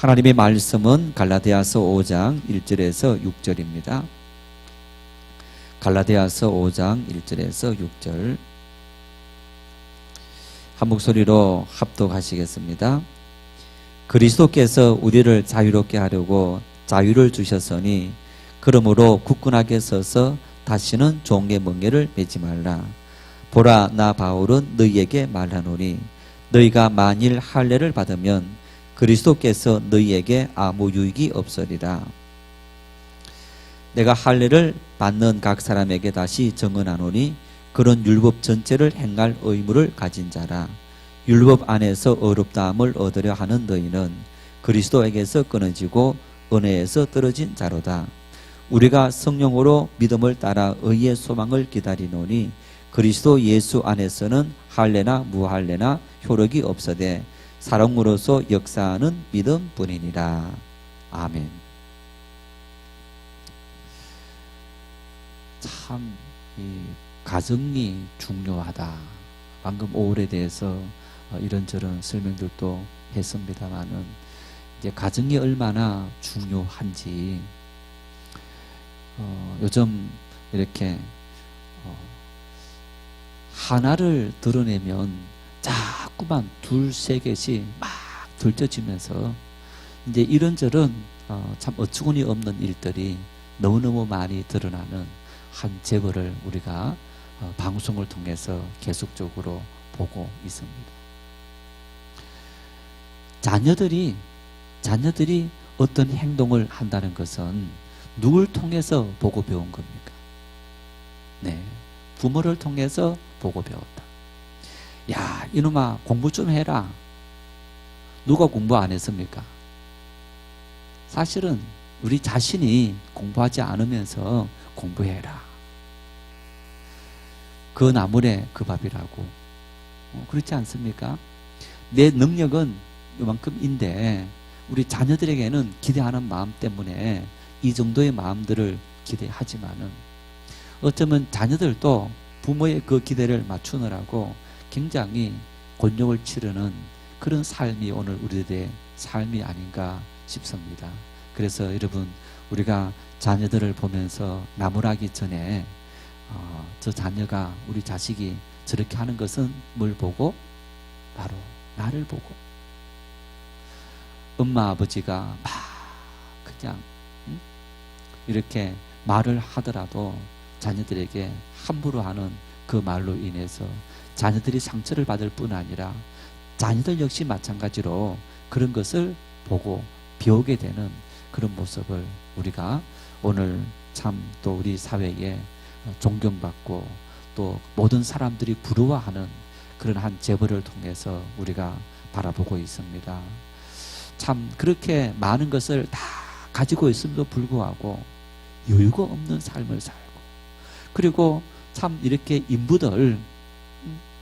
하나님의 말씀은 갈라디아서 5장 1절에서 6절입니다. 갈라디아서 5장 1절에서 6절 한 목소리로 합독하시겠습니다. 그리스도께서 우리를 자유롭게 하려고 자유를 주셨으니 그러므로 굳건하게 서서 다시는 종의 멍에를 매지 말라. 보라, 나 바울은 너희에게 말하노니 너희가 만일 할례를 받으면 그리스도께서 너희에게 아무 유익이 없으리라. 내가 할례를 받는 각 사람에게 다시 정언하노니 그런 율법 전체를 행할 의무를 가진 자라. 율법 안에서 어렵다함을 얻으려 하는 너희는 그리스도에게서 끊어지고 은혜에서 떨어진 자로다. 우리가 성령으로 믿음을 따라 의의 소망을 기다리노니 그리스도 예수 안에서는 할례나 무할례나 효력이 없어되 사랑으로서 역사하는 믿음뿐이니라. 아멘. 참 이 가정이 중요하다. 방금 5월에 대해서 이런저런 설명들도 했습니다만은 이제 가정이 얼마나 중요한지 요즘 이렇게 하나를 드러내면 자꾸만 둘, 세 개씩 막 들춰지면서 이제 이런저런 참 어처구니 없는 일들이 너무너무 많이 드러나는 한 재벌을 우리가 방송을 통해서 계속적으로 보고 있습니다. 자녀들이 어떤 행동을 한다는 것은 누굴 통해서 보고 배운 겁니까? 네, 부모를 통해서 보고 배웠다. 야, 이놈아 공부 좀 해라. 누가 공부 안 했습니까? 사실은 우리 자신이 공부하지 않으면서 공부해라. 그 나물에 그 밥이라고. 그렇지 않습니까? 내 능력은 요만큼인데 우리 자녀들에게는 기대하는 마음 때문에 이 정도의 마음들을 기대하지만은 어쩌면 자녀들도 부모의 그 기대를 맞추느라고 굉장히 곤욕을 치르는 그런 삶이 오늘 우리들의 삶이 아닌가 싶습니다. 그래서 여러분, 우리가 자녀들을 보면서 나무라기 전에 저 자녀가, 우리 자식이 저렇게 하는 것은 뭘 보고? 바로 나를 보고. 엄마 아버지가 막 그냥 이렇게 말을 하더라도 자녀들에게 함부로 하는 그 말로 인해서 자녀들이 상처를 받을 뿐 아니라 자녀들 역시 마찬가지로 그런 것을 보고 배우게 되는 그런 모습을 우리가 오늘 참 또 우리 사회에 존경받고 또 모든 사람들이 부러워하는 그런 한 재벌을 통해서 우리가 바라보고 있습니다. 참 그렇게 많은 것을 다 가지고 있음에도 불구하고 여유가 없는 삶을 살고, 그리고 참 이렇게 인부들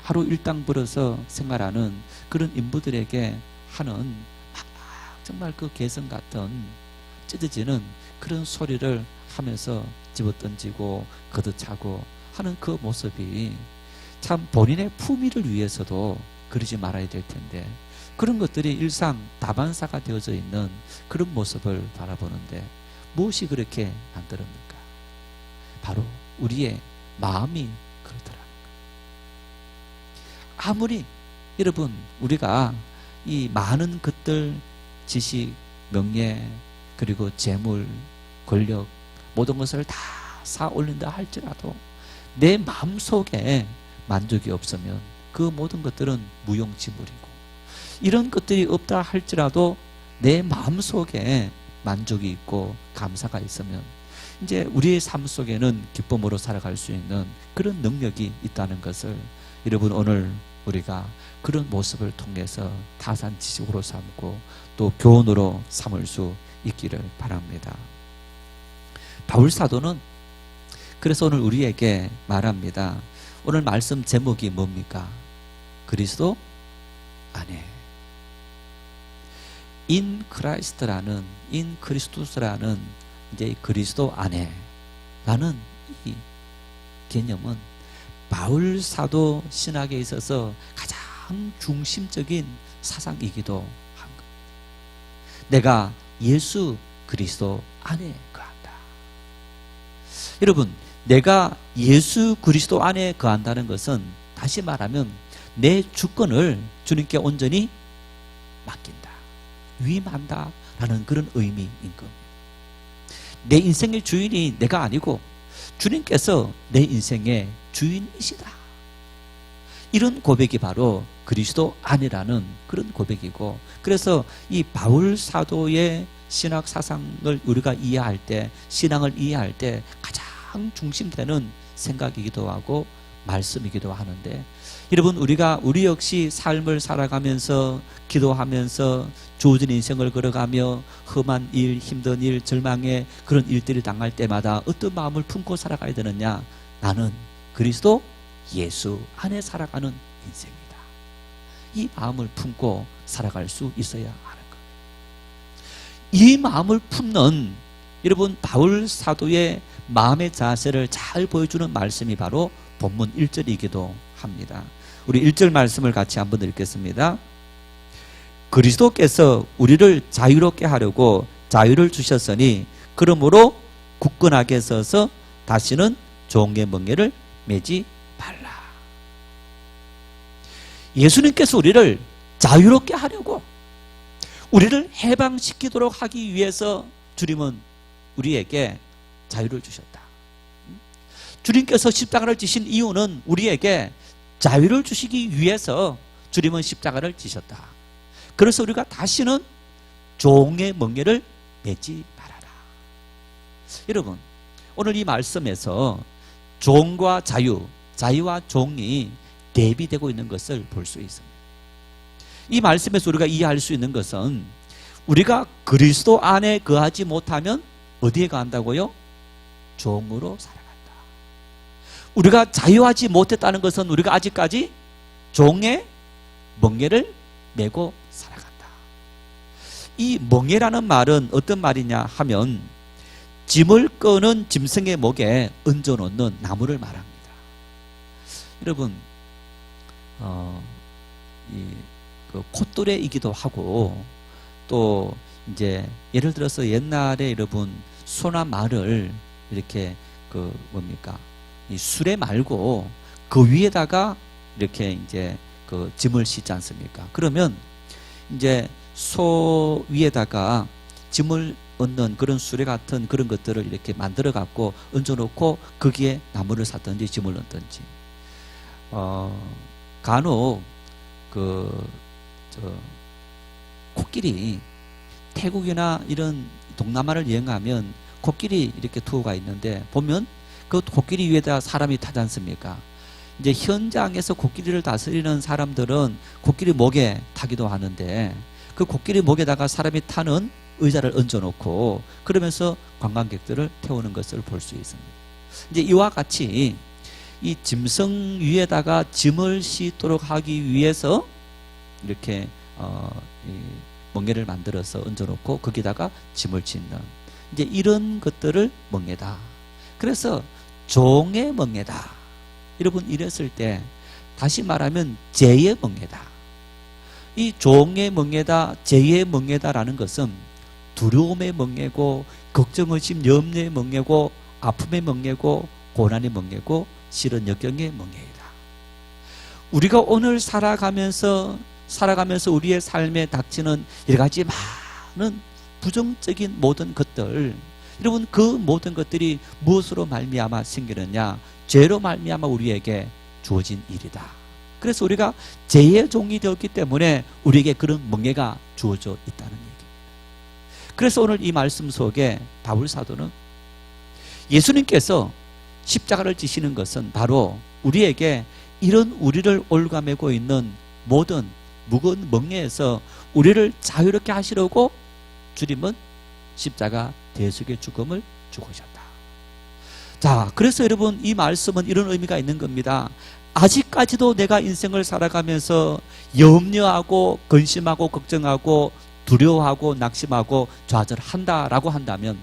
하루 일당 벌어서 생활하는 그런 인부들에게 하는 정말 그 개성 같은 찢어지는 그런 소리를 하면서 집어던지고 걷어차고 하는 그 모습이 참 본인의 품위를 위해서도 그러지 말아야 될 텐데, 그런 것들이 일상 다반사가 되어져 있는 그런 모습을 바라보는데 무엇이 그렇게 만들었는가? 바로 우리의 마음이 그렇더라는 거예요. 아무리 여러분 우리가 이 많은 것들, 지식, 명예, 그리고 재물, 권력, 모든 것을 다 쌓아 올린다 할지라도 내 마음속에 만족이 없으면 그 모든 것들은 무용지물이고, 이런 것들이 없다 할지라도 내 마음속에 만족이 있고 감사가 있으면 이제 우리의 삶 속에는 기쁨으로 살아갈 수 있는 그런 능력이 있다는 것을 여러분 오늘 우리가 그런 모습을 통해서 타산지식으로 삼고 또 교훈으로 삼을 수 있기를 바랍니다. 바울 사도는 그래서 오늘 우리에게 말합니다. 오늘 말씀 제목이 뭡니까? 그리스도 안에 인 크라이스트라는, 인 크리스투스라는 이제 그리스도 안에라는 이 개념은 바울 사도 신학에 있어서 가장 중심적인 사상이기도 한 것. 내가 예수 그리스도 안에 거한다. 여러분, 내가 예수 그리스도 안에 거한다는 것은 다시 말하면 내 주권을 주님께 온전히 맡긴다, 위임한다 라는 그런 의미인 겁니다. 내 인생의 주인이 내가 아니고 주님께서 내 인생의 주인이시다. 이런 고백이 바로 그리스도 안이라는 그런 고백이고, 그래서 이 바울 사도의 신학 사상을 우리가 이해할 때, 신앙을 이해할 때 가장 중심되는 생각이기도 하고 말씀이기도 하는데, 여러분, 우리 역시 삶을 살아가면서 기도하면서 주어진 인생을 걸어가며 험한 일, 힘든 일, 절망의 그런 일들을 당할 때마다 어떤 마음을 품고 살아가야 되느냐? 나는 그리스도 예수 안에 살아가는 인생이다. 이 마음을 품고 살아갈 수 있어야 하는 겁니다. 이 마음을 품는, 여러분, 바울 사도의 마음의 자세를 잘 보여주는 말씀이 바로 본문 1절이기도 합니다. 우리 1절 말씀을 같이 한번 읽겠습니다. 그리스도께서 우리를 자유롭게 하려고 자유를 주셨으니 그러므로 굳건하게 서서 다시는 종의 멍에를 매지 말라. 예수님께서 우리를 자유롭게 하려고, 우리를 해방시키도록 하기 위해서 주님은 우리에게 자유를 주셨다. 주님께서 십자가를 지신 이유는 우리에게 자유를 주시기 위해서 주님은 십자가를 지셨다. 그래서 우리가 다시는 종의 멍에를 매지 말아라. 여러분, 오늘 이 말씀에서 종과 자유, 자유와 종이 대비되고 있는 것을 볼 수 있습니다. 이 말씀에서 우리가 이해할 수 있는 것은 우리가 그리스도 안에 거하지 못하면 어디에 거한다고요? 종으로 살아간다. 우리가 자유하지 못했다는 것은 우리가 아직까지 종의 멍에를 메고 살아간다. 이 멍에라는 말은 어떤 말이냐 하면 짐을 끄는 짐승의 목에 얹어놓는 나무를 말합니다. 여러분, 그 콧도래이기도 하고, 또 이제 예를 들어서 옛날에 여러분 소나 말을 이렇게 이 수레 말고 그 위에다가 이렇게 이제 그 짐을 싣지 않습니까? 그러면 이제 소 위에다가 짐을 얹는 그런 수레 같은 그런 것들을 이렇게 만들어 갖고 얹어놓고 거기에 나무를 샀든지 짐을 얹든지, 간혹 코끼리, 태국이나 이런 동남아를 여행하면 코끼리 이렇게 투어가 있는데 보면 그 코끼리 위에다 사람이 타지 않습니까? 이제 현장에서 코끼리를 다스리는 사람들은 코끼리 목에 타기도 하는데 그 코끼리 목에다가 사람이 타는 의자를 얹어놓고 그러면서 관광객들을 태우는 것을 볼 수 있습니다. 이제 이와 같이 이 짐승 위에다가 짐을 싣도록 하기 위해서 이렇게 이 멍에를 만들어서 얹어놓고 거기다가 짐을 짓는, 이제 이런 것들을 멍에다. 그래서 종의 멍에다. 여러분, 이랬을 때 다시 말하면 죄의 멍에다. 이 종의 멍에다, 죄의 멍에다라는 것은 두려움의 멍에고, 걱정, 의심, 염려의 멍에고, 아픔의 멍에고, 고난의 멍에고, 싫은 역경의 멍에이다. 우리가 오늘 살아가면서 우리의 삶에 닥치는 여러 가지 많은 부정적인 모든 것들, 여러분, 그 모든 것들이 무엇으로 말미암아 생기느냐? 죄로 말미암아 우리에게 주어진 일이다. 그래서 우리가 죄의 종이 되었기 때문에 우리에게 그런 멍에가 주어져 있다는 얘기입니다. 그래서 오늘 이 말씀 속에 바울 사도는 예수님께서 십자가를 지시는 것은 바로 우리에게 이런 우리를 올가매고 있는 모든 무거운 멍에에서 우리를 자유롭게 하시려고 주님은 십자가 대속의 죽음을 죽으셨다. 자, 그래서 여러분, 이 말씀은 이런 의미가 있는 겁니다. 아직까지도 내가 인생을 살아가면서 염려하고 근심하고 걱정하고 두려워하고 낙심하고 좌절한다라고 한다면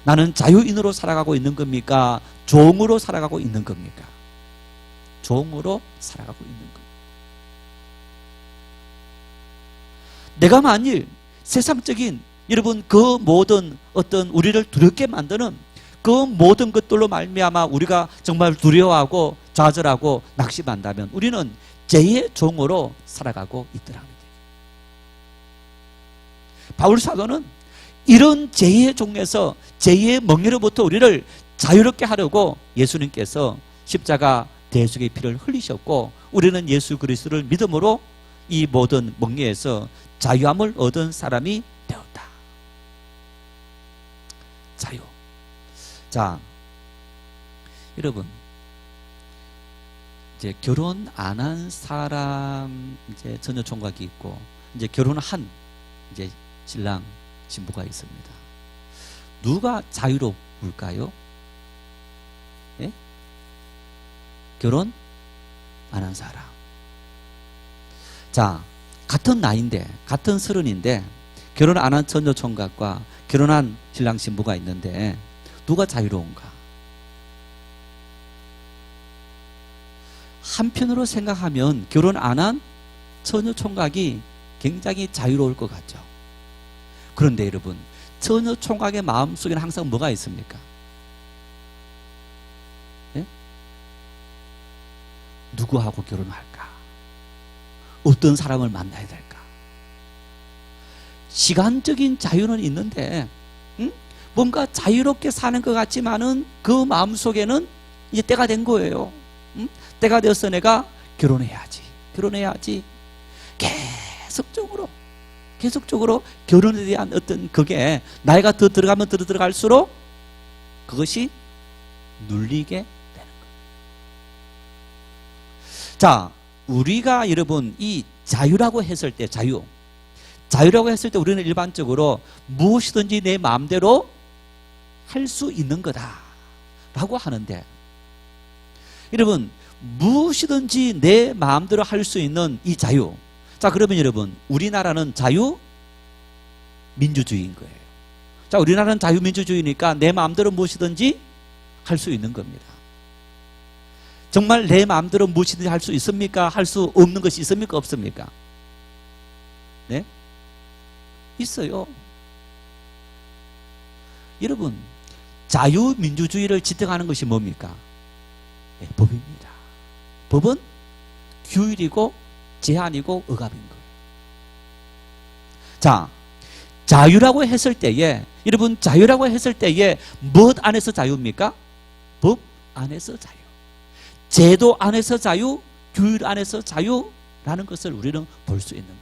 나는 자유인으로 살아가고 있는 겁니까? 종으로 살아가고 있는 겁니까? 종으로 살아가고 있는 겁니다. 내가 만일 세상적인 여러분 그 모든 어떤 우리를 두렵게 만드는 그 모든 것들로 말미암아 우리가 정말 두려워하고 좌절하고 낙심한다면 우리는 죄의 종으로 살아가고 있더라는 거예요. 바울 사도는 이런 죄의 종에서 죄의 멍에로부터 우리를 자유롭게 하려고 예수님께서 십자가 대속의 피를 흘리셨고 우리는 예수 그리스도를 믿음으로 이 모든 멍에에서 자유함을 얻은 사람이 되었다. 자유. 자, 여러분, 이제 결혼 안 한 사람 이제 처녀 총각이 있고 이제 결혼한 이제 신랑 신부가 있습니다. 누가 자유로울까요? 예? 결혼 안 한 사람. 자, 같은 나이인데 같은 서른인데 결혼 안 한 처녀 총각과 결혼한 신랑 신부가 있는데 누가 자유로운가? 한편으로 생각하면 결혼 안 한 처녀 총각이 굉장히 자유로울 것 같죠. 그런데 여러분, 처녀 총각의 마음속에는 항상 뭐가 있습니까? 예? 누구하고 결혼할까? 어떤 사람을 만나야 될까? 시간적인 자유는 있는데 뭔가 자유롭게 사는 것 같지만은 그 마음속에는 이제 때가 된 거예요. 때가 되어서 내가 결혼해야지 계속적으로 결혼에 대한 어떤 그게 나이가 더 들어가면 더 들어갈수록 그것이 눌리게 되는 거예요. 자, 우리가 여러분 이 자유라고 했을 때 자유라고 했을 때 우리는 일반적으로 무엇이든지 내 마음대로 할 수 있는 거다라고 하는데 여러분 무엇이든지 내 마음대로 할 수 있는 이 자유. 자, 그러면 여러분 우리나라는 자유민주주의인 거예요. 자, 우리나라는 자유민주주의니까 내 마음대로 무엇이든지 할 수 있는 겁니다. 정말 내 마음대로 무엇이든지 할 수 있습니까? 할 수 없는 것이 있습니까? 없습니까? 네? 있어요. 여러분 자유민주주의를 지탱하는 것이 뭡니까? 네, 법입니다. 법은 규율이고 제한이고 억압인 거예요. 자, 자유라고 했을 때에 여러분 자유라고 했을 때에 무엇 안에서 자유입니까? 법 안에서 자유, 제도 안에서 자유, 규율 안에서 자유라는 것을 우리는 볼 수 있는 거예요.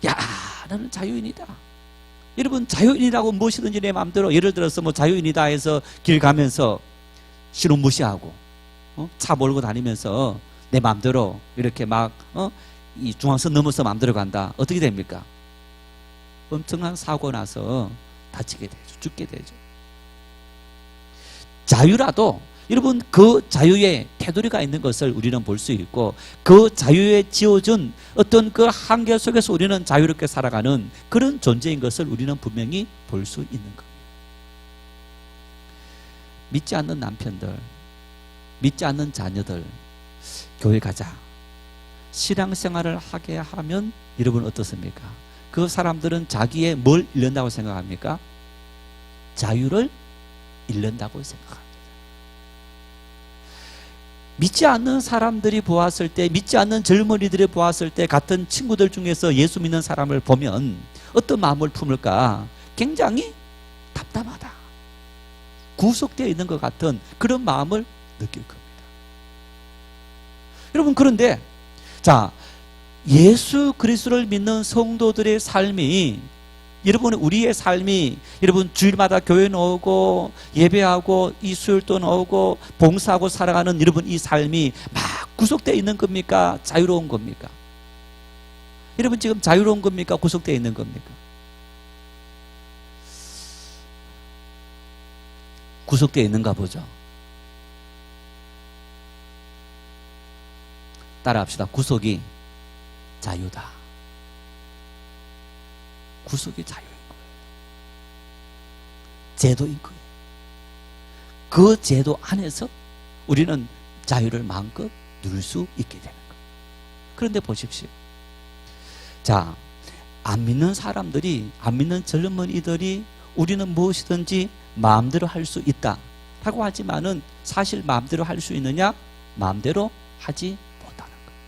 야, 나는 자유인이다. 여러분 자유인이라고 무엇이든지 내 마음대로 예를 들어서 뭐 자유인이다 해서 길 가면서 신호 무시하고 차 몰고 다니면서 내 마음대로 이렇게 막 이 중앙선 넘어서 마음대로 간다. 어떻게 됩니까? 엄청난 사고 나서 다치게 되죠. 죽게 되죠. 자유라도 여러분 그 자유에 테두리가 있는 것을 우리는 볼 수 있고 그 자유에 지어준 어떤 그 한계 속에서 우리는 자유롭게 살아가는 그런 존재인 것을 우리는 분명히 볼 수 있는 겁니다. 믿지 않는 남편들, 믿지 않는 자녀들 교회 가자. 신앙생활을 하게 하면 여러분 어떻습니까? 그 사람들은 자기의 뭘 잃는다고 생각합니까? 자유를 잃는다고 생각합니다. 믿지 않는 사람들이 보았을 때, 믿지 않는 젊은이들이 보았을 때 같은 친구들 중에서 예수 믿는 사람을 보면 어떤 마음을 품을까? 굉장히 답답하다, 구속되어 있는 것 같은 그런 마음을 느낄 겁니다. 여러분 그런데 자, 예수 그리스도를 믿는 성도들의 삶이 여러분 우리의 삶이 여러분 주일마다 교회 나오고 예배하고 이 수요일도 나오고 봉사하고 살아가는 여러분 이 삶이 막 구속되어 있는 겁니까? 자유로운 겁니까? 여러분 지금 자유로운 겁니까? 구속되어 있는 겁니까? 구속되어 있는가 보죠. 따라합시다. 구속이 자유다. 구속이 자유인 거예요. 제도인 거예요. 그 제도 안에서 우리는 자유를 마음껏 누릴 수 있게 되는 거예요. 그런데 보십시오. 자, 안 믿는 사람들이, 안 믿는 젊은이들이 우리는 무엇이든지 마음대로 할 수 있다 라고 하지만은 사실 마음대로 할 수 있느냐? 마음대로 하지 못하는 거예요.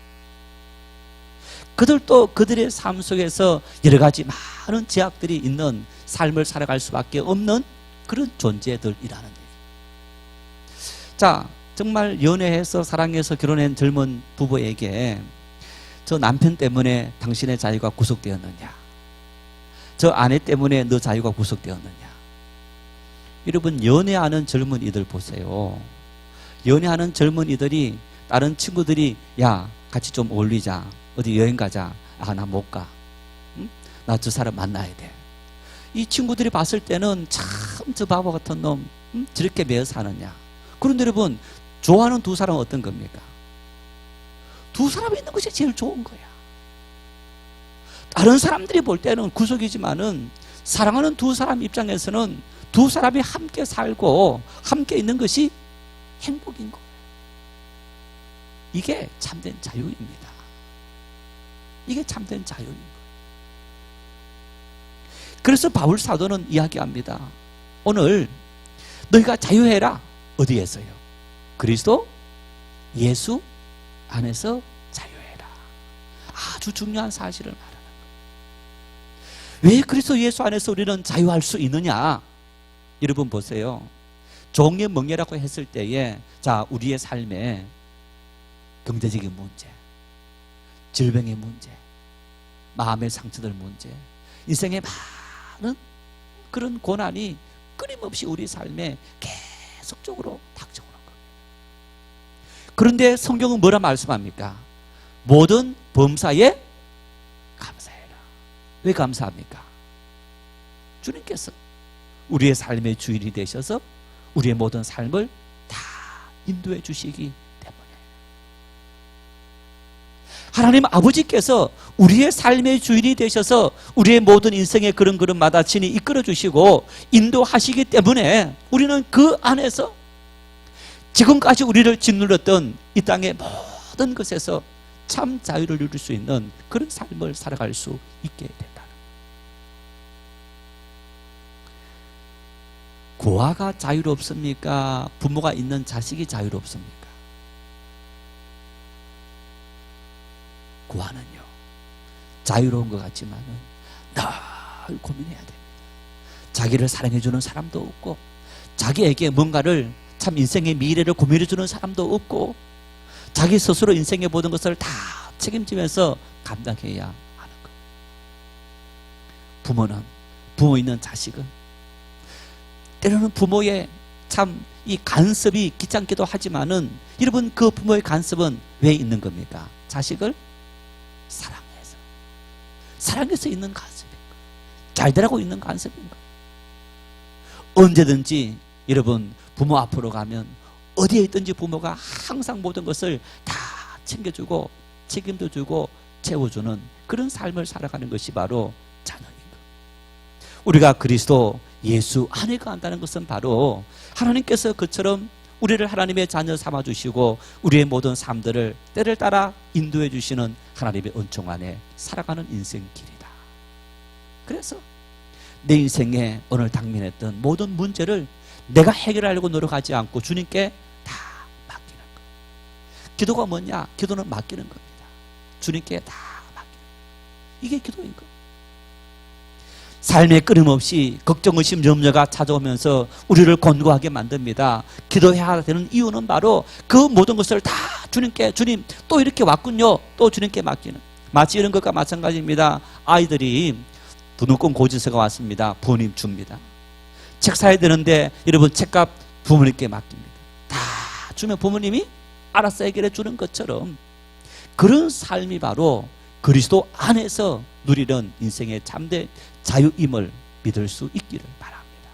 그들도 그들의 삶 속에서 여러 가지 많은 제약들이 있는 삶을 살아갈 수밖에 없는 그런 존재들이라는 얘기예요. 자, 정말 연애해서 사랑해서 결혼한 젊은 부부에게 저 남편 때문에 당신의 자유가 구속되었느냐? 저 아내 때문에 너 자유가 구속되었느냐? 여러분, 연애하는 젊은이들 보세요. 연애하는 젊은이들이 다른 친구들이 야 같이 좀 어울리자, 어디 여행 가자. 아, 나 못 가. 응? 나 저 사람 만나야 돼. 이 친구들이 봤을 때는 참 저 바보 같은 놈, 응? 저렇게 매어 사느냐. 그런데 여러분, 좋아하는 두 사람은 어떤 겁니까? 두 사람이 있는 것이 제일 좋은 거야. 다른 사람들이 볼 때는 구속이지만은 사랑하는 두 사람 입장에서는 두 사람이 함께 살고 함께 있는 것이 행복인 거예요. 이게 참된 자유입니다. 이게 참된 자유인 거예요. 그래서 바울 사도는 이야기합니다. 오늘 너희가 자유해라. 어디에서요? 그리스도 예수 안에서 자유해라. 아주 중요한 사실을 말하는 거예요. 왜 그리스도 예수 안에서 우리는 자유할 수 있느냐? 여러분 보세요. 종의 멍에라고 했을 때에 자, 우리의 삶에 경제적인 문제, 질병의 문제, 마음의 상처들 문제, 인생의 많은 그런 고난이 끊임없이 우리 삶에 계속적으로 닥쳐오는 겁니다. 그런데 성경은 뭐라 말씀합니까? 모든 범사에 감사해라. 왜 감사합니까? 주님께서 우리의 삶의 주인이 되셔서 우리의 모든 삶을 다 인도해 주시기 때문에, 하나님 아버지께서 우리의 삶의 주인이 되셔서 우리의 모든 인생의 걸음걸음마다 친히 이끌어 주시고 인도하시기 때문에 우리는 그 안에서 지금까지 우리를 짓눌렀던 이 땅의 모든 것에서 참 자유를 누릴 수 있는 그런 삶을 살아갈 수 있게 된다. 고아가 자유롭습니까? 부모가 있는 자식이 자유롭습니까? 고아는요, 자유로운 것 같지만은 늘 고민해야 됩니다. 자기를 사랑해주는 사람도 없고, 자기에게 뭔가를 참 인생의 미래를 고민해주는 사람도 없고, 자기 스스로 인생의 모든 것을 다 책임지면서 감당해야 하는 것. 부모는, 부모 있는 자식은 때로는 부모의 참 이 간섭이 귀찮기도 하지만은, 여러분, 그 부모의 간섭은 왜 있는 겁니까? 자식을 사랑해서 있는 간섭인 거예요. 잘 되라고 있는 간섭인 거예요. 언제든지 여러분, 부모 앞으로 가면 어디에 있든지 부모가 항상 모든 것을 다 챙겨주고 책임도 주고 채워주는 그런 삶을 살아가는 것이 바로 자녀인 거예요. 우리가 그리스도 예수 안에 거한다는 것은 바로 하나님께서 그처럼 우리를 하나님의 자녀 삼아주시고 우리의 모든 삶들을 때를 따라 인도해 주시는 하나님의 은총 안에 살아가는 인생길이다. 그래서 내 인생에 오늘 당면했던 모든 문제를 내가 해결하려고 노력하지 않고 주님께 다 맡기는 거예요. 기도가 뭐냐? 기도는 맡기는 겁니다. 주님께 다 맡기는 거예요. 이게 기도인 거예요. 삶에 끊임없이 걱정, 의심, 염려가 찾아오면서 우리를 곤고하게 만듭니다. 기도해야 되는 이유는 바로 그 모든 것을 다 주님께, 주님 또 이렇게 왔군요. 또 주님께 맡기는. 마치 이런 것과 마찬가지입니다. 아이들이 등록금 고지서가 왔습니다. 부모님 줍니다. 책 사야 되는데 여러분, 책값 부모님께 맡깁니다. 다 주면 부모님이 알아서 해결해 주는 것처럼, 그런 삶이 바로 그리스도 안에서 누리는 인생의 참된 자유임을 믿을 수 있기를 바랍니다.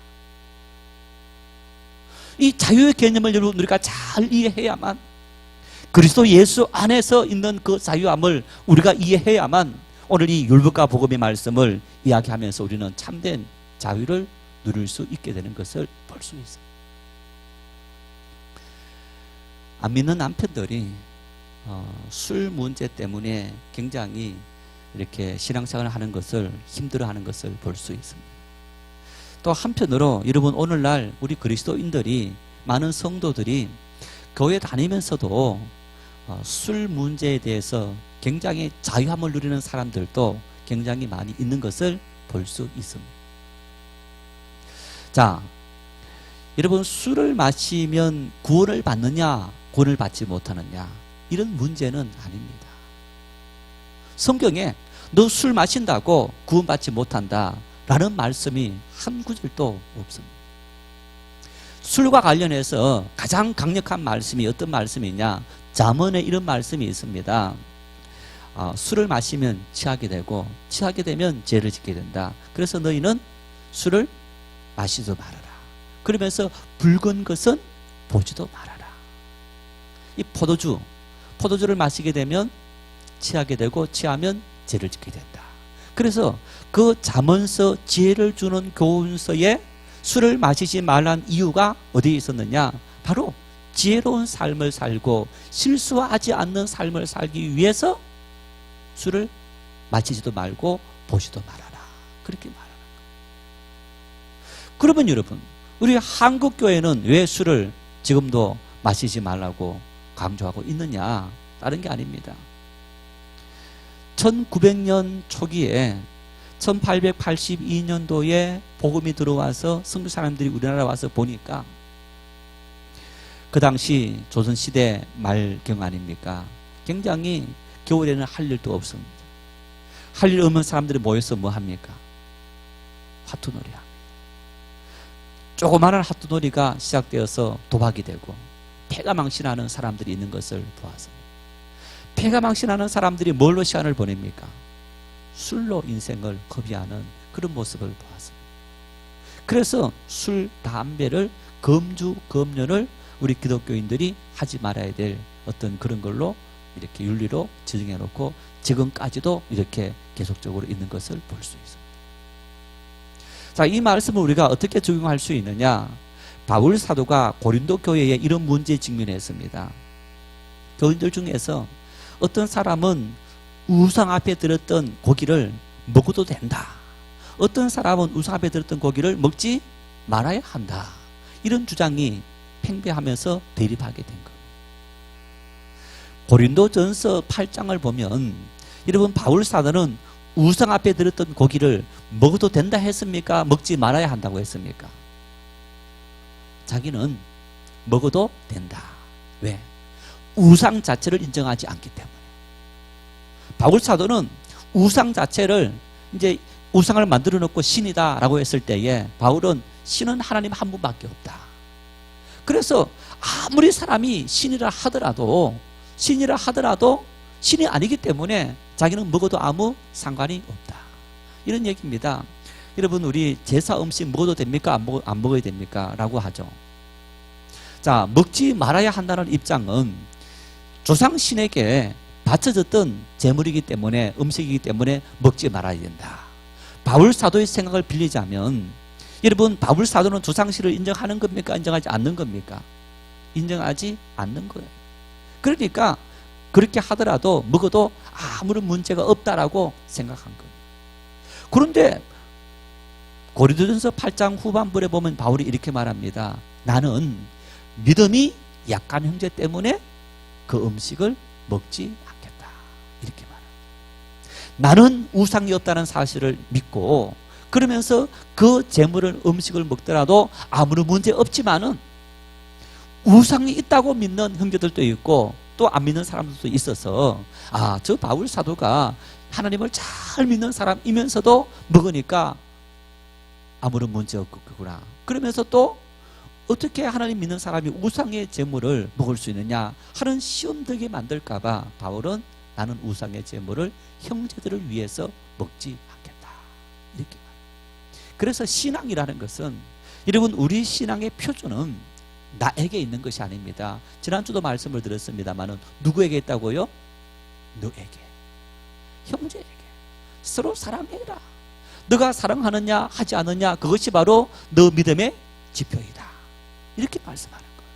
이 자유의 개념을 여러분, 우리가 잘 이해해야만, 그리스도 예수 안에서 있는 그 자유함을 우리가 이해해야만 오늘 이 율법과 복음의 말씀을 이야기하면서 우리는 참된 자유를 누릴 수 있게 되는 것을 볼 수 있어요. 안 믿는 남편들이 술 문제 때문에 굉장히 이렇게 신앙생활을 하는 것을 힘들어하는 것을 볼 수 있습니다. 또 한편으로 여러분 오늘날 우리 그리스도인들이 많은 성도들이 교회 다니면서도 술 문제에 대해서 굉장히 자유함을 누리는 사람들도 굉장히 많이 있는 것을 볼 수 있습니다. 자, 여러분 술을 마시면 구원을 받느냐 구원을 받지 못하느냐 이런 문제는 아닙니다. 성경에 너 술 마신다고 구원받지 못한다 라는 말씀이 한 구절도 없습니다. 술과 관련해서 가장 강력한 말씀이 어떤 말씀이냐, 잠언에 이런 말씀이 있습니다. 술을 마시면 취하게 되고 취하게 되면 죄를 짓게 된다. 그래서 너희는 술을 마시지 말아라. 그러면서 붉은 것은 보지도 말아라. 이 포도주를 마시게 되면 취하게 되고 취하면 죄를 짓게 된다. 그래서 그 잠언서 지혜를 주는 교훈서에 술을 마시지 말란 이유가 어디에 있었느냐, 바로 지혜로운 삶을 살고 실수하지 않는 삶을 살기 위해서 술을 마시지도 말고 보지도 말아라. 그렇게 말하는 거예요. 그러면 여러분, 우리 한국교회는 왜 술을 지금도 마시지 말라고 강조하고 있느냐? 다른 게 아닙니다. 1900년 초기에 1882년도에 복음이 들어와서 선교 사람들이 우리나라 와서 보니까 그 당시 조선시대 말경 아닙니까? 굉장히 겨울에는 할 일도 없습니다. 할 일 없는 사람들이 모여서 뭐 합니까? 화투놀이 합니다. 조그마한 화투놀이가 시작되어서 도박이 되고 패가 망신하는 사람들이 있는 것을 보았습니다. 패가 망신하는 사람들이 뭘로 시간을 보냅니까? 술로 인생을 허비하는 그런 모습을 보았습니다. 그래서 술, 담배를 금주, 금연을 우리 기독교인들이 하지 말아야 될 어떤 그런 걸로 이렇게 윤리로 지정해 놓고 지금까지도 이렇게 계속적으로 있는 것을 볼 수 있습니다. 자, 이 말씀을 우리가 어떻게 적용할 수 있느냐? 바울 사도가 고린도 교회에 이런 문제에 직면했습니다. 교인들 중에서 어떤 사람은 우상 앞에 들었던 고기를 먹어도 된다. 어떤 사람은 우상 앞에 들었던 고기를 먹지 말아야 한다. 이런 주장이 팽배하면서 대립하게 된 겁니다. 고린도전서 8장을 보면 여러분 바울 사도는 우상 앞에 들었던 고기를 먹어도 된다 했습니까? 먹지 말아야 한다고 했습니까? 자기는 먹어도 된다. 왜? 우상 자체를 인정하지 않기 때문에. 바울 사도는 우상 자체를 이제 우상을 만들어 놓고 신이다라고 했을 때에 바울은 신은 하나님 한 분밖에 없다. 그래서 아무리 사람이 신이라 하더라도 신이 아니기 때문에 자기는 먹어도 아무 상관이 없다. 이런 얘기입니다. 여러분 우리 제사 음식 먹어도 됩니까? 안 먹어야 됩니까? 라고 하죠. 자, 먹지 말아야 한다는 입장은 조상신에게 바쳐졌던 제물이기 때문에 음식이기 때문에 먹지 말아야 된다. 바울 사도의 생각을 빌리자면 여러분 바울 사도는 조상신을 인정하는 겁니까? 인정하지 않는 겁니까? 인정하지 않는 거예요. 그러니까 그렇게 하더라도 먹어도 아무런 문제가 없다라고 생각한 거예요. 그런데 고린도전서 8장 후반부에 보면 바울이 이렇게 말합니다. 나는 믿음이 약한 형제 때문에 그 음식을 먹지 않겠다. 이렇게 말합니다. 나는 우상이 없다는 사실을 믿고 그러면서 그 제물을 음식을 먹더라도 아무런 문제 없지만은 우상이 있다고 믿는 형제들도 있고 또 안 믿는 사람들도 있어서 저 바울 사도가 하나님을 잘 믿는 사람이면서도 먹으니까 아무런 문제 없구나. 그러면서 또 어떻게 하나님 믿는 사람이 우상의 제물을 먹을 수 있느냐 하는 시험 들게 만들까 봐 바울은 나는 우상의 제물을 형제들을 위해서 먹지 않겠다. 이렇게 말해요. 그래서 신앙이라는 것은 여러분 우리 신앙의 표준은 나에게 있는 것이 아닙니다. 지난주도 말씀을 드렸습니다만은 누구에게 있다고요? 너에게, 형제에게 서로 사랑해라. 너가 사랑하느냐 하지 않느냐 그것이 바로 너 믿음의 지표이다. 이렇게 말씀하는 거예요.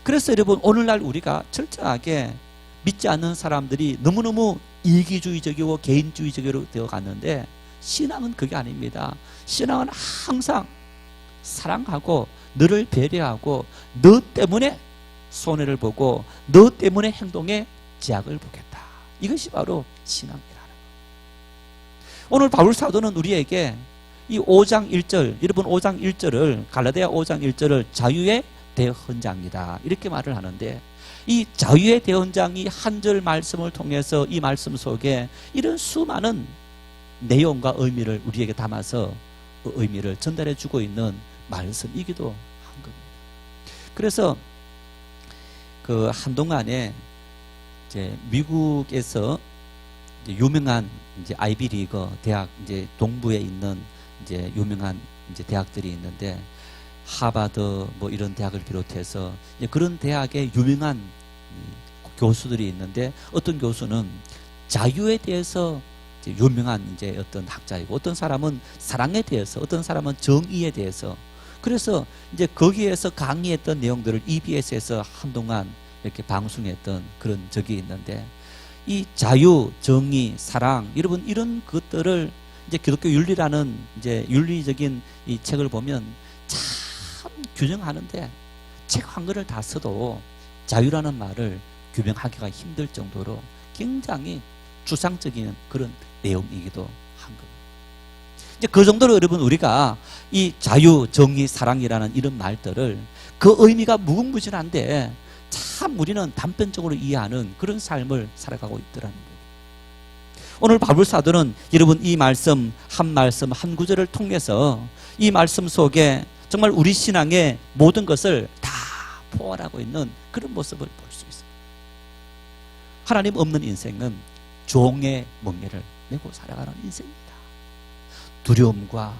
그래서 여러분 오늘날 우리가 철저하게 믿지 않는 사람들이 너무너무 이기주의적이고 개인주의적으로 되어 갔는데, 신앙은 그게 아닙니다. 신앙은 항상 사랑하고 너를 배려하고 너 때문에 손해를 보고 너 때문에 행동에 제약을 보겠다. 이것이 바로 신앙이라는 것. 오늘 바울 사도는 우리에게 이 5장 1절, 여러분 5장 1절을, 갈라디아 5장 1절을 자유의 대헌장이다 이렇게 말을 하는데, 이 자유의 대헌장이 한 절 말씀을 통해서 이 말씀 속에 이런 수많은 내용과 의미를 우리에게 담아서 그 의미를 전달해 주고 있는 말씀이기도 한 겁니다. 그래서 그 한동안에 이제 미국에서 이제 유명한 이제 아이비리그 대학, 이제 동부에 있는 이제 유명한 이제 대학들이 있는데, 하버드 뭐 이런 대학을 비롯해서 이제 그런 대학의 유명한 교수들이 있는데, 어떤 교수는 자유에 대해서 이제 유명한 이제 어떤 학자이고, 어떤 사람은 사랑에 대해서, 어떤 사람은 정의에 대해서, 그래서 이제 거기에서 강의했던 내용들을 EBS에서 한동안 이렇게 방송했던 그런 적이 있는데, 이 자유, 정의, 사랑, 여러분 이런 것들을 이제 기독교 윤리라는 이제 윤리적인 이 책을 보면 참 규정하는데, 책 한 권을 다 써도 자유라는 말을 규명하기가 힘들 정도로 굉장히 추상적인 그런 내용이기도 한 겁니다. 이제 그 정도로 여러분 우리가 이 자유, 정의, 사랑이라는 이런 말들을 그 의미가 무궁무진한데 참 우리는 단편적으로 이해하는 그런 삶을 살아가고 있더라는 거예요. 오늘 바울 사도는 여러분 이 말씀 한 구절을 통해서 이 말씀 속에 정말 우리 신앙의 모든 것을 다 포괄하고 있는 그런 모습을 볼 수 있습니다. 하나님 없는 인생은 종의 멍에를 메고 살아가는 인생입니다. 두려움과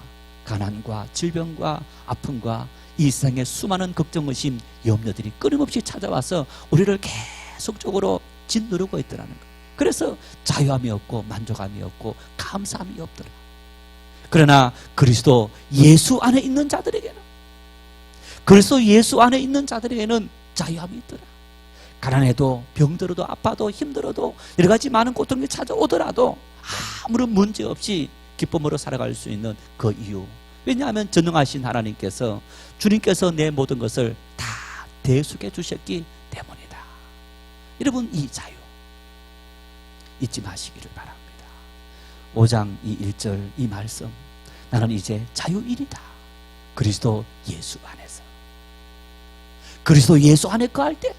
가난과 질병과 아픔과 이 세상의 수많은 걱정, 의심, 염려들이 끊임없이 찾아와서 우리를 계속적으로 짓누르고 있더라는 거예요. 그래서 자유함이 없고 만족함이 없고 감사함이 없더라. 그러나 그리스도 예수 안에 있는 자들에게는, 그리스도 예수 안에 있는 자들에게는 자유함이 있더라. 가난해도 병들어도 아파도 힘들어도 여러 가지 많은 고통이 찾아오더라도 아무런 문제 없이 기쁨으로 살아갈 수 있는 그 이유, 왜냐하면 전능하신 하나님께서, 주님께서 내 모든 것을 다 대속해 주셨기 때문이다. 여러분 이 자유 잊지 마시기를 바랍니다. 5장 이 1절 이 말씀, 나는 이제 자유인이다. 그리스도 예수 안에서, 그리스도 예수 안에 거할 때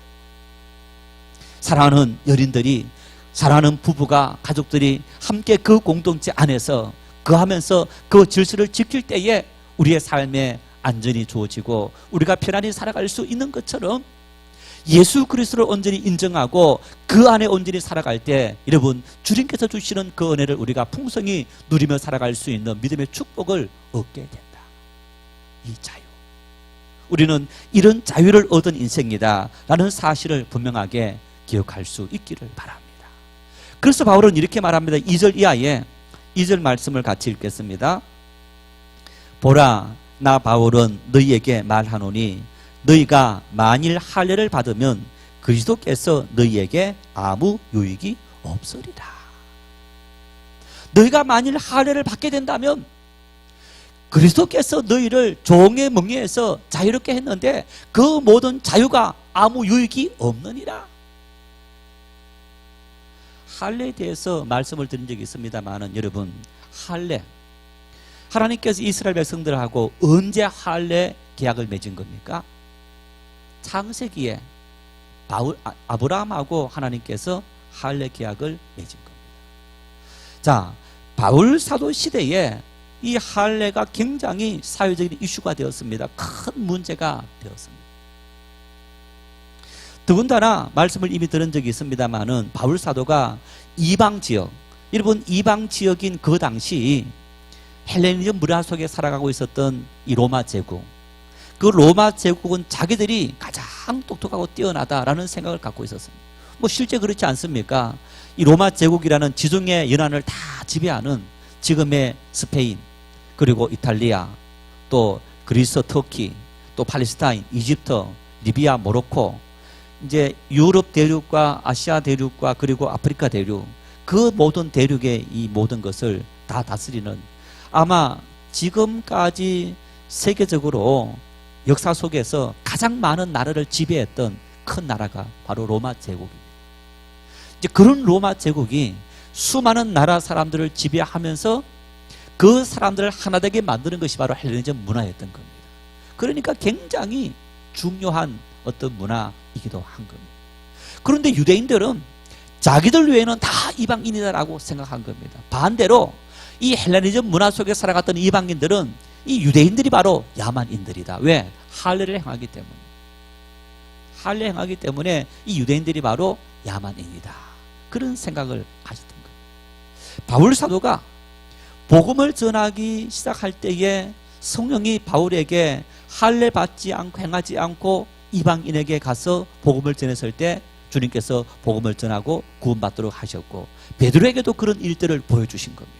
사랑하는 여린들이, 사랑하는 부부가, 가족들이 함께 그 공동체 안에서 거하면서 그 질서를 지킬 때에 우리의 삶에 안전이 주어지고 우리가 편안히 살아갈 수 있는 것처럼, 예수 그리스도를 온전히 인정하고 그 안에 온전히 살아갈 때 여러분 주님께서 주시는 그 은혜를 우리가 풍성히 누리며 살아갈 수 있는 믿음의 축복을 얻게 된다. 이 자유, 우리는 이런 자유를 얻은 인생이다 라는 사실을 분명하게 기억할 수 있기를 바랍니다. 그래서 바울은 이렇게 말합니다. 2절 이하에 2절 말씀을 같이 읽겠습니다. 보라, 나 바울은 너희에게 말하노니 너희가 만일 할례를 받으면 그리스도께서 너희에게 아무 유익이 없으리라. 너희가 만일 할례를 받게 된다면 그리스도께서 너희를 종의 멍에에서 자유롭게 했는데 그 모든 자유가 아무 유익이 없느니라. 할례에 대해서 말씀을 드린 적이 있습니다만, 여러분 할례, 하나님께서 이스라엘 백성들하고 언제 할례 계약을 맺은 겁니까? 창세기에 아브라함하고 하나님께서 할례 계약을 맺은 겁니다. 자, 바울 사도 시대에 이 할례가 굉장히 사회적인 이슈가 되었습니다. 큰 문제가 되었습니다. 더군다나 말씀을 이미 들은 적이 있습니다만은 바울 사도가 이방 지역, 여러분 이방 지역인 그 당시 헬레니즘 문화 속에 살아가고 있었던 이 로마 제국, 그 로마 제국은 자기들이 가장 똑똑하고 뛰어나다라는 생각을 갖고 있었습니다. 뭐 실제 그렇지 않습니까? 이 로마 제국이라는 지중해 연안을 다 지배하는 지금의 스페인, 그리고 이탈리아, 또 그리스, 터키, 또 팔레스타인, 이집트, 리비아, 모로코, 이제 유럽 대륙과 아시아 대륙과 그리고 아프리카 대륙, 그 모든 대륙의 이 모든 것을 다 다스리는, 아마 지금까지 세계적으로 역사 속에서 가장 많은 나라를 지배했던 큰 나라가 바로 로마 제국입니다. 이제 그런 로마 제국이 수많은 나라 사람들을 지배하면서 그 사람들을 하나 되게 만드는 것이 바로 헬레니즘 문화였던 겁니다. 그러니까 굉장히 중요한 어떤 문화이기도 한 겁니다. 그런데 유대인들은 자기들 외에는 다 이방인이다라고 생각한 겁니다. 반대로 이 헬레니즘 문화 속에 살아갔던 이방인들은 이 유대인들이 바로 야만인들이다. 왜? 할례를 행하기 때문에. 할례 행하기 때문에 이 유대인들이 바로 야만인이다. 그런 생각을 가졌던 거예요. 바울 사도가 복음을 전하기 시작할 때에 성령이 바울에게 할례 받지 않고 행하지 않고 이방인에게 가서 복음을 전했을 때 주님께서 복음을 전하고 구원받도록 하셨고, 베드로에게도 그런 일들을 보여주신 겁니다.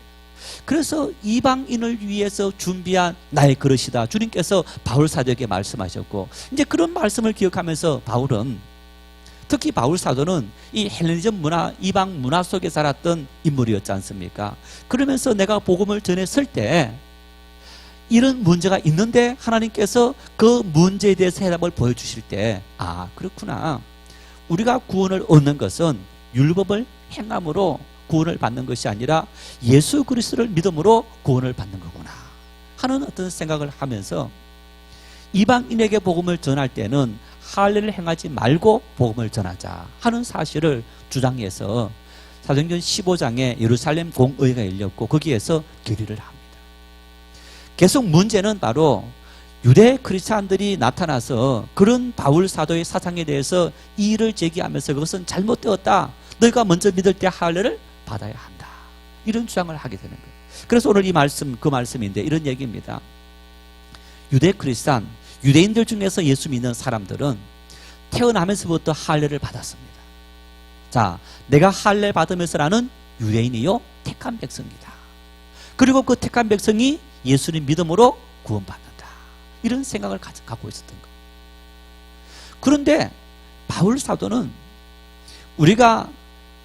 그래서 이방인을 위해서 준비한 나의 그릇이다, 주님께서 바울 사도에게 말씀하셨고, 이제 그런 말씀을 기억하면서 바울은, 특히 바울 사도는 이 헬레니즘 문화, 이방 문화 속에 살았던 인물이었지 않습니까? 그러면서 내가 복음을 전했을 때 이런 문제가 있는데 하나님께서 그 문제에 대해서 해답을 보여주실 때, 아, 그렇구나, 우리가 구원을 얻는 것은 율법을 행함으로 구원을 받는 것이 아니라 예수 그리스도를 믿음으로 구원을 받는 거구나 하는 어떤 생각을 하면서, 이방인에게 복음을 전할 때는 할례를 행하지 말고 복음을 전하자 하는 사실을 주장해서 사도행전 15장에 예루살렘 공의회가 열렸고 거기에서 결의를 합니다. 계속 문제는 바로 유대 크리스찬들이 나타나서 그런 바울 사도의 사상에 대해서 이의를 제기하면서 그것은 잘못되었다, 너희가 먼저 믿을 때 할례를 받아야 한다, 이런 주장을 하게 되는 거예요. 그래서 오늘 이 말씀, 그 말씀인데 이런 얘기입니다. 유대 크리스찬, 유대인들 중에서 예수 믿는 사람들은 태어나면서부터 할례를 받았습니다. 자, 내가 할례 받으면서 나는 유대인이요 택한 백성이다. 그리고 그 택한 백성이 예수님 믿음으로 구원받는다, 이런 생각을 갖고 있었던 거예요. 그런데 바울 사도는 우리가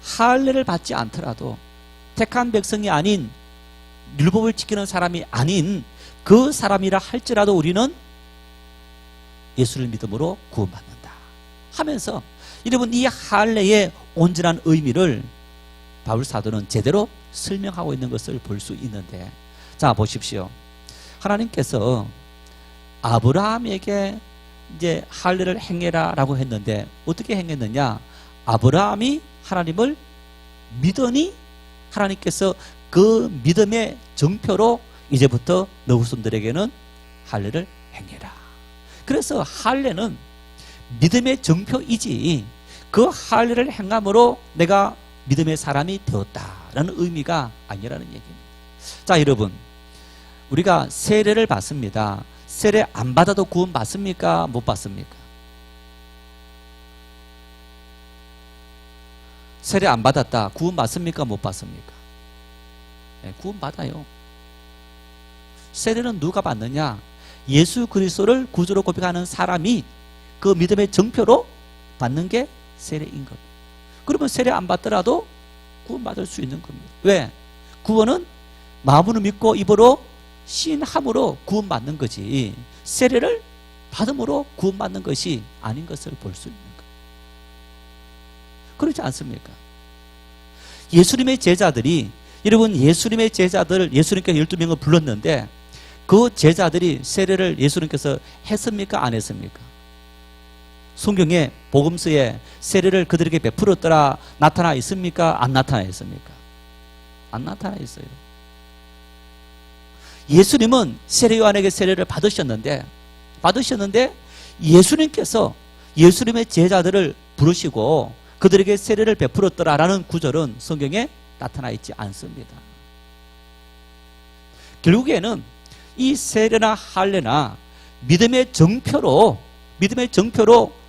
할례를 받지 않더라도 택한 백성이 아닌, 율법을 지키는 사람이 아닌 그 사람이라 할지라도 우리는 예수를 믿음으로 구원받는다 하면서, 여러분, 이 할례의 온전한 의미를 바울 사도는 제대로 설명하고 있는 것을 볼 수 있는데, 자, 보십시오. 하나님께서 아브라함에게 이제 할례를 행해라라고 했는데 어떻게 행했느냐? 아브라함이 하나님을 믿으니 하나님께서 그 믿음의 정표로 이제부터 너 후손들에게는 할례를 행해라. 그래서 할례는 믿음의 정표이지 그 할례를 행함으로 내가 믿음의 사람이 되었다라는 의미가 아니라는 얘기입니다. 자, 여러분, 우리가 세례를 받습니다. 세례 안 받아도 구원 받습니까? 못 받습니까? 세례 안 받았다, 구원 받습니까? 못 받습니까? 네, 구원 받아요. 세례는 누가 받느냐? 예수 그리스도를 구주로 고백하는 사람이 그 믿음의 정표로 받는 게 세례인 겁니다. 그러면 세례 안 받더라도 구원 받을 수 있는 겁니다. 왜? 구원은 마음으로 믿고 입으로 시인함으로 구원받는 거지, 세례를 받음으로 구원받는 것이 아닌 것을 볼 수 있는 거예요. 그렇지 않습니까? 예수님의 제자들이, 여러분, 예수님의 제자들, 예수님께서 12명을 불렀는데 그 제자들이 세례를 예수님께서 했습니까? 안 했습니까? 성경에, 복음서에 세례를 그들에게 베풀었더라 나타나 있습니까? 안 나타나 있습니까? 안 나타나 있어요. 예수님은 세례요한에게 세례를 받으셨는데 예수님께서 예수님의 제자들을 부르시고 그들에게 세례를 베풀었더라라는 구절은 성경에 나타나 있지 않습니다. 결국에는 이 세례나 할례나 믿음의 정표로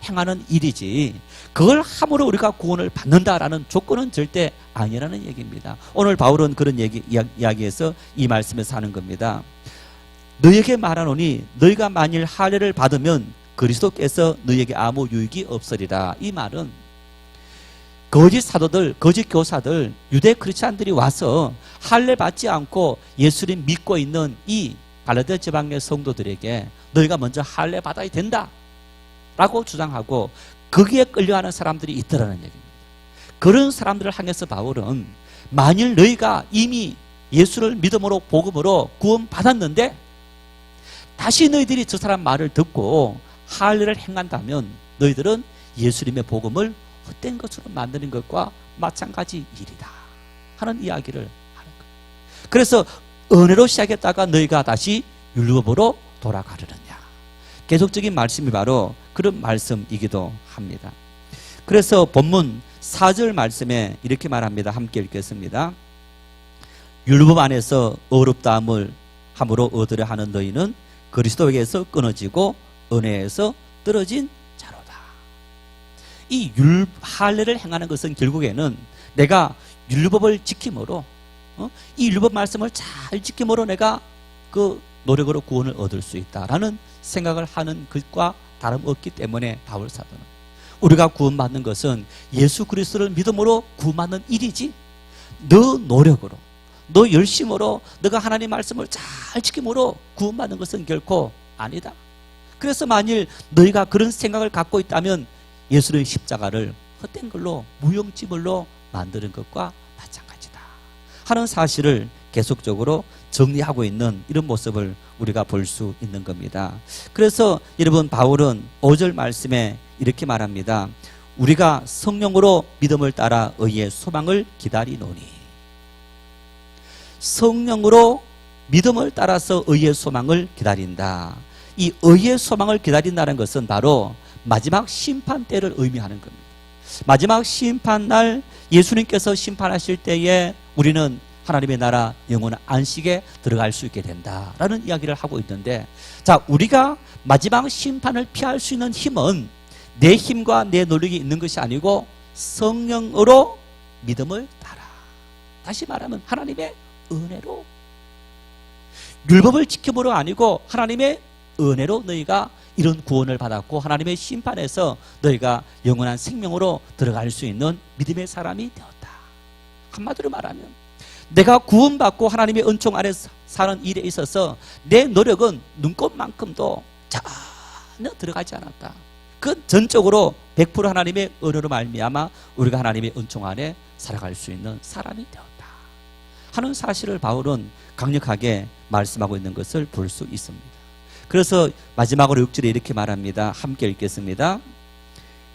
행하는 일이지, 그걸 함으로 우리가 구원을 받는다라는 조건은 절대 아니라는 얘기입니다. 오늘 바울은 그런 이야기에서 이 말씀에서 하는 겁니다. 너에게 말하노니 너희가 만일 할례를 받으면 그리스도께서 너희에게 아무 유익이 없으리라. 이 말은 거짓 사도들, 거짓 교사들, 유대 크리스찬들이 와서 할례 받지 않고 예수님 믿고 있는 이 갈라디아 지방의 성도들에게 너희가 먼저 할례 받아야 된다 라고 주장하고 거기에 끌려가는 사람들이 있더라는 얘기입니다. 그런 사람들을 향해서 바울은 만일 너희가 이미 예수를 믿음으로 복음으로 구원받았는데 다시 너희들이 저 사람 말을 듣고 할례를 행한다면 너희들은 예수님의 복음을 헛된 것으로 만드는 것과 마찬가지 일이다 하는 이야기를 하는 거예요. 그래서 은혜로 시작했다가 너희가 다시 율법으로 돌아가려느냐. 계속적인 말씀이 바로 그런 말씀이기도 합니다. 그래서 본문 4절 말씀에 이렇게 말합니다. 함께 읽겠습니다. 율법 안에서 어렵다함을 함으로 얻으려 하는 너희는 그리스도에게서 끊어지고 은혜에서 떨어진 자로다. 이 할례를 행하는 것은 결국에는 내가 율법을 지킴으로 이 율법 말씀을 잘 지킴으로 내가 그 노력으로 구원을 얻을 수 있다라는 생각을 하는 것과 다름없기 때문에 바울 사도는 우리가 구원받는 것은 예수 그리스도를 믿음으로 구원받는 일이지 너 노력으로 너 열심으로 너가 하나님 말씀을 잘 지킴으로 구원받는 것은 결코 아니다. 그래서 만일 너희가 그런 생각을 갖고 있다면 예수의 십자가를 헛된 걸로 무용지물로 만드는 것과 마찬가지다 하는 사실을 계속적으로 정리하고 있는 이런 모습을 우리가 볼 수 있는 겁니다. 그래서 여러분 바울은 5절 말씀에 이렇게 말합니다. 우리가 성령으로 믿음을 따라 의의 소망을 기다리노니. 성령으로 믿음을 따라서 의의 소망을 기다린다. 이 의의 소망을 기다린다는 것은 바로 마지막 심판 때를 의미하는 겁니다. 마지막 심판날 예수님께서 심판하실 때에 우리는 하나님의 나라 영원한 안식에 들어갈 수 있게 된다라는 이야기를 하고 있는데, 자, 우리가 마지막 심판을 피할 수 있는 힘은 내 힘과 내 노력이 있는 것이 아니고 성령으로 믿음을 따라. 다시 말하면 하나님의 은혜로, 율법을 지킴으로 아니고 하나님의 은혜로 너희가 이런 구원을 받았고 하나님의 심판에서 너희가 영원한 생명으로 들어갈 수 있는 믿음의 사람이 되었다. 한마디로 말하면 내가 구원받고 하나님의 은총 아래 사는 일에 있어서 내 노력은 눈꼽만큼도 전혀 들어가지 않았다. 그건 전적으로 100% 하나님의 은혜로 말미암아 우리가 하나님의 은총 안에 살아갈 수 있는 사람이 되었다 하는 사실을 바울은 강력하게 말씀하고 있는 것을 볼 수 있습니다. 그래서 마지막으로 6절에 이렇게 말합니다. 함께 읽겠습니다.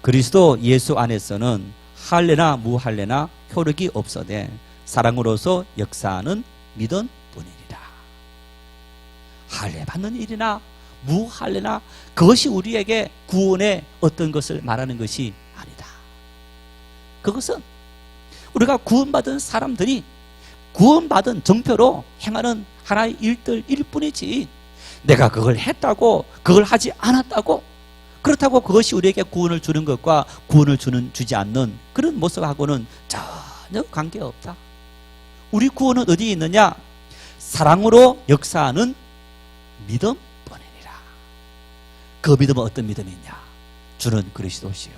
그리스도 예수 안에서는 할례나 무할례나 효력이 없어되 사랑으로서 역사하는 믿음 뿐이니라. 할례 받는 일이나 무할례나 그것이 우리에게 구원의 어떤 것을 말하는 것이 아니다. 그것은 우리가 구원받은 사람들이 구원받은 정표로 행하는 하나의 일들일 뿐이지, 내가 그걸 했다고 그걸 하지 않았다고 그렇다고 그것이 우리에게 구원을 주는 것과 구원을 주지 않는 그런 모습하고는 전혀 관계없다. 우리 구원은 어디에 있느냐? 사랑으로 역사하는 믿음 뿐이니라. 그 믿음은 어떤 믿음이냐? 주는 그리스도시요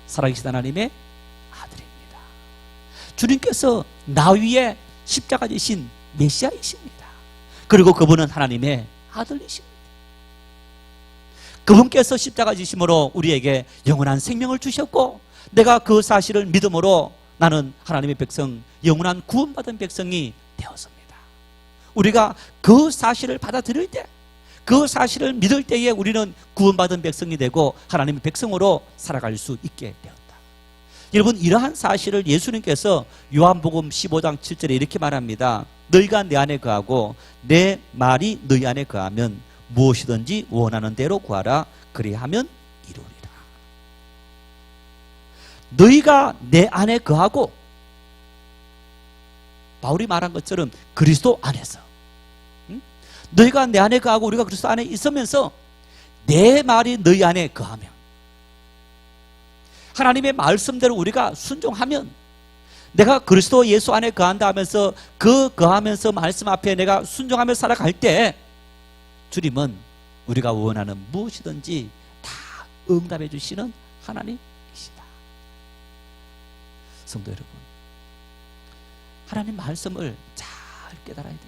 살아계신 하나님의 아들입니다. 주님께서 나 위에 십자가 지신 메시아이십니다. 그리고 그분은 하나님의 아들이십니다. 그분께서 십자가 지심으로 우리에게 영원한 생명을 주셨고, 내가 그 사실을 믿음으로 나는 하나님의 백성, 영원한 구원받은 백성이 되었습니다. 우리가 그 사실을 받아들일 때, 그 사실을 믿을 때에 우리는 구원받은 백성이 되고 하나님의 백성으로 살아갈 수 있게 되었다. 여러분, 이러한 사실을 예수님께서 요한복음 15장 7절에 이렇게 말합니다. 너희가 내 안에 거하고 내 말이 너희 안에 거하면 무엇이든지 원하는 대로 구하라. 그리하면 이루리라. 너희가 내 안에 거하고, 바울이 말한 것처럼 그리스도 안에서, 너희가 내 안에 거하고 우리가 그리스도 안에 있으면서 내 말이 너희 안에 거하면, 하나님의 말씀대로 우리가 순종하면, 내가 그리스도 예수 안에 거한다 하면서 그 거하면서 말씀 앞에 내가 순종하며 살아갈 때 주님은 우리가 원하는 무엇이든지 다 응답해 주시는 하나님이시다. 성도 여러분, 하나님 말씀을 잘 깨달아야 됩니다.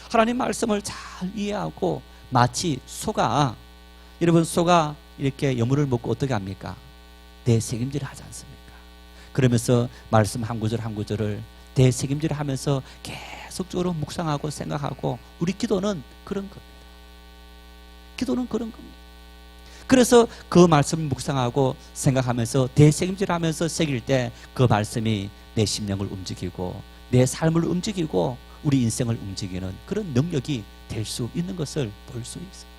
하나님 말씀을 잘 이해하고 마치 소가, 여러분 소가 이렇게 여물을 먹고 어떻게 합니까? 대책임질을 하지 않습니까? 그러면서 말씀 한 구절 한 구절을 대책임질을 하면서 계속적으로 묵상하고 생각하고, 우리 기도는 그런 겁니다. 기도는 그런 겁니다. 그래서 그 말씀을 묵상하고 생각하면서 대책임질하면서 새길 때 그 말씀이 내 심령을 움직이고 내 삶을 움직이고 우리 인생을 움직이는 그런 능력이 될 수 있는 것을 볼 수 있습니다.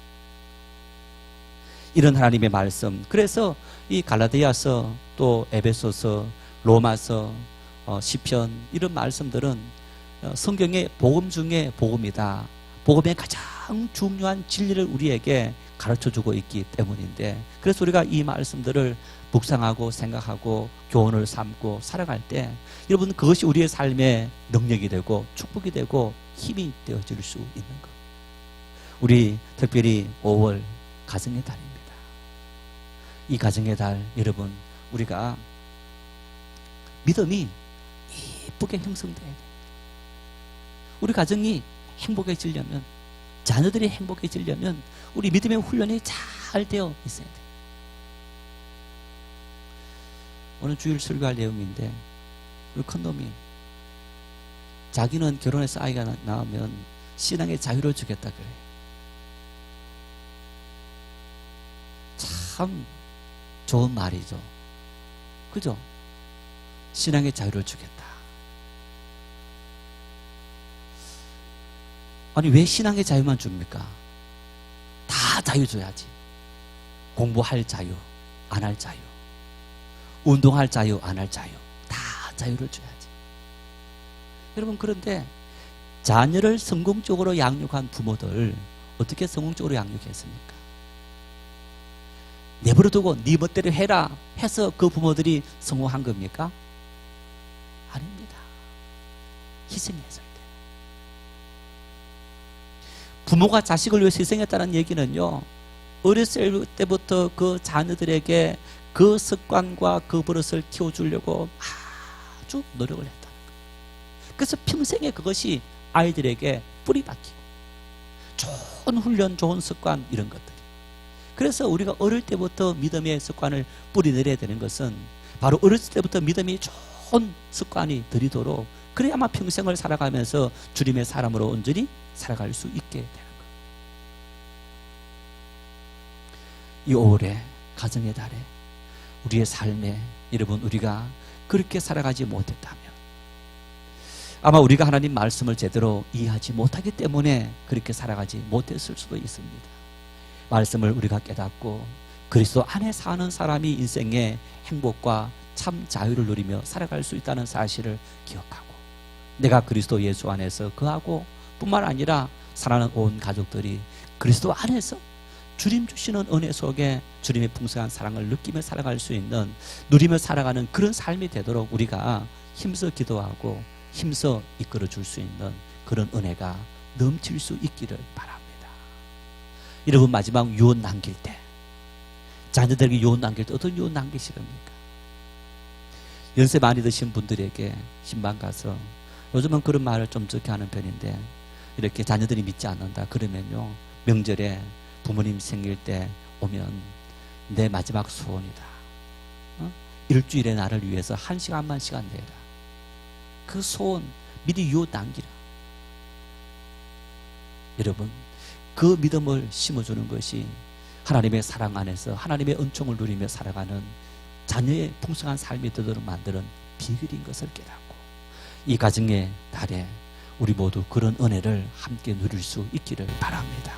이런 하나님의 말씀, 그래서 이 갈라디아서 또 에베소서, 로마서, 시편, 이런 말씀들은 성경의 복음 중에 복음이다. 복음의 가장 중요한 진리를 우리에게 가르쳐주고 있기 때문인데, 그래서 우리가 이 말씀들을 묵상하고 생각하고 교훈을 삼고 살아갈 때 여러분, 그것이 우리의 삶의 능력이 되고 축복이 되고 힘이 되어질 수 있는 것. 우리 특별히 5월 가정의 달입니다. 이 가정의 달, 여러분, 우리가 믿음이 이쁘게 형성돼야 돼요. 우리 가정이 행복해지려면, 자녀들이 행복해지려면 우리 믿음의 훈련이 잘 되어 있어야 돼요. 오늘 주일 설교할 내용인데, 우리 큰놈이 자기는 결혼해서 아이가 나오면 신앙의 자유를 주겠다 그래요. 참 좋은 말이죠. 그죠? 신앙의 자유를 주겠다. 아니, 왜 신앙의 자유만 줍니까? 다 자유 줘야지. 공부할 자유, 안 할 자유, 운동할 자유, 안 할 자유, 다 자유를 줘야지. 여러분, 그런데 자녀를 성공적으로 양육한 부모들 어떻게 성공적으로 양육했습니까? 내버려 두고 네 멋대로 해라 해서 그 부모들이 성공한 겁니까? 아닙니다. 희생했을 때. 부모가 자식을 위해서 희생했다는 얘기는요, 어렸을 때부터 그 자녀들에게 그 습관과 그 버릇을 키워주려고 아주 노력을 했다는 거예요. 그래서 평생에 그것이 아이들에게 뿌리 박히고, 좋은 훈련, 좋은 습관, 이런 것들. 그래서 우리가 어릴 때부터 믿음의 습관을 뿌리내려야 되는 것은 바로 어렸을 때부터 믿음이 좋은 습관이 들이도록, 그래야만 평생을 살아가면서 주님의 사람으로 온전히 살아갈 수 있게 되는 거예요. 이 5월에 가정의 달에 우리의 삶에, 여러분, 우리가 그렇게 살아가지 못했다면, 아마 우리가 하나님 말씀을 제대로 이해하지 못하기 때문에 그렇게 살아가지 못했을 수도 있습니다. 말씀을 우리가 깨닫고 그리스도 안에 사는 사람이 인생의 행복과 참 자유를 누리며 살아갈 수 있다는 사실을 기억하고, 내가 그리스도 예수 안에서 거하고 뿐만 아니라 사랑하는 온 가족들이 그리스도 안에서 주님 주시는 은혜 속에 주님의 풍성한 사랑을 느끼며 살아갈 수 있는, 누리며 살아가는 그런 삶이 되도록 우리가 힘써 기도하고 힘써 이끌어 줄 수 있는 그런 은혜가 넘칠 수 있기를 바랍니다. 여러분, 마지막 유언 남길 때, 자녀들에게 유언 남길 때 어떤 유언 남기시렵니까? 연세 많이 드신 분들에게 신방 가서, 요즘은 그런 말을 좀 적게 하는 편인데, 이렇게 자녀들이 믿지 않는다 그러면요, 명절에 부모님 생길 때 오면 내 마지막 소원이다. 일주일에 나를 위해서 1시간만 시간 내라. 그 소원 미리 유언 남기라. 여러분, 그 믿음을 심어주는 것이 하나님의 사랑 안에서 하나님의 은총을 누리며 살아가는 자녀의 풍성한 삶이 되도록 만드는 비결인 것을 깨닫고, 이 가정의 달에 우리 모두 그런 은혜를 함께 누릴 수 있기를 바랍니다.